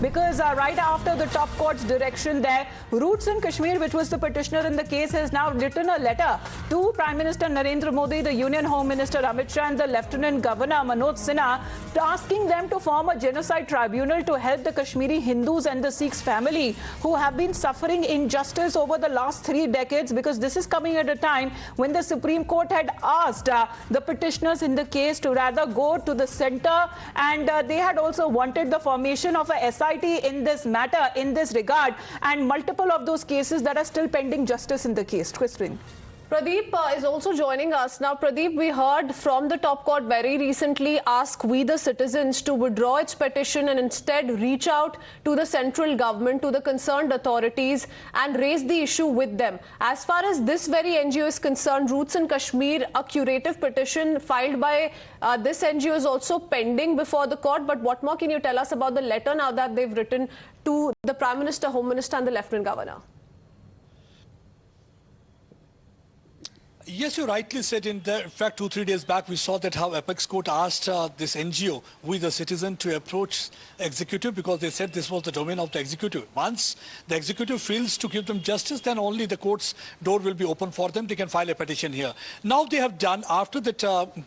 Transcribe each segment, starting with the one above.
because right after the top court's direction there, Roots in Kashmir, which was the petitioner in the case, has now written a letter to Prime Minister Narendra Modi, the Union Home Minister Amit Shah and the Lieutenant Governor Manoj, Sinha, asking them to form a genocide tribunal to help the Kashmiri Hindus and the Sikhs family who have been suffering injustice over the last 3 decades, because this is coming at a time when the Supreme Court had asked the petitioners in the case to rather go to the center, and they had also wanted the formation of a SIT in this matter, in this regard, and multiple of those cases that are still pending justice in the case. Twisting. Pradeep is also joining us. Now, Pradeep, we heard from the top court very recently ask we the citizens to withdraw its petition and instead reach out to the central government, to the concerned authorities, and raise the issue with them. As far as this very NGO is concerned, Roots in Kashmir, a curative petition filed by this NGO is also pending before the court. But what more can you tell us about the letter now that they've written to the Prime Minister, Home Minister and the Lieutenant Governor? Yes, you rightly said. In fact, 2-3 days back, we saw that how Apex Court asked this NGO, we the citizen, to approach executive because they said this was the domain of the executive. Once the executive fails to give them justice, then only the court's door will be open for them. They can file a petition here. Now they have done, after the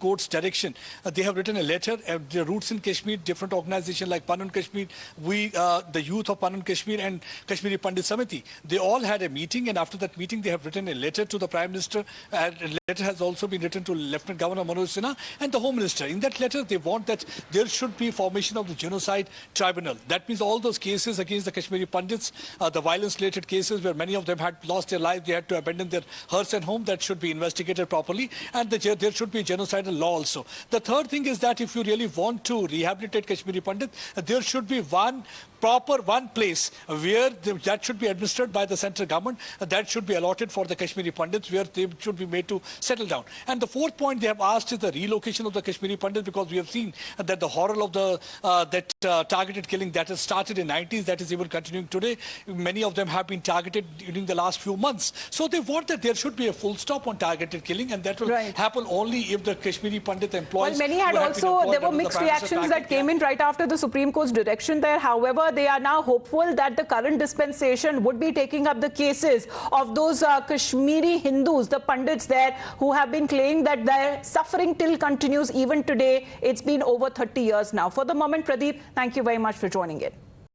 court's direction, they have written a letter. The Roots in Kashmir, different organizations like Panun Kashmir, the youth of Panun Kashmir and Kashmiri Pandits Samiti, they all had a meeting, and after that meeting, they have written a letter to the Prime Minister. A letter has also been written to Lieutenant Governor Manoj Sinha and the Home Minister. In that letter, they want that there should be formation of the Genocide Tribunal. That means all those cases against the Kashmiri Pandits, the violence-related cases where many of them had lost their lives, they had to abandon their hearths and home, that should be investigated properly, and there should be a genocidal law also. The third thing is that if you really want to rehabilitate Kashmiri Pandits, there should be one place where that should be administered by the central government, that should be allotted for the Kashmiri Pandits, where they should be made to settle down. And the fourth point they have asked is the relocation of the Kashmiri Pandits, because we have seen that the horror of the targeted killing that has started in 90s, that is even continuing today. Many of them have been targeted during the last few months. So they want that there should be a full stop on targeted killing, and that will happen only if the Kashmiri Pandit employees... Well, many had also, there were mixed reactions that came in right after the Supreme Court's direction there. However, they are now hopeful that the current dispensation would be taking up the cases of those Kashmiri Hindus, the Pandits there, who have been claiming that their suffering still continues even today. It's been over 30 years now. For the moment, Pradeep, thank you very much for joining in.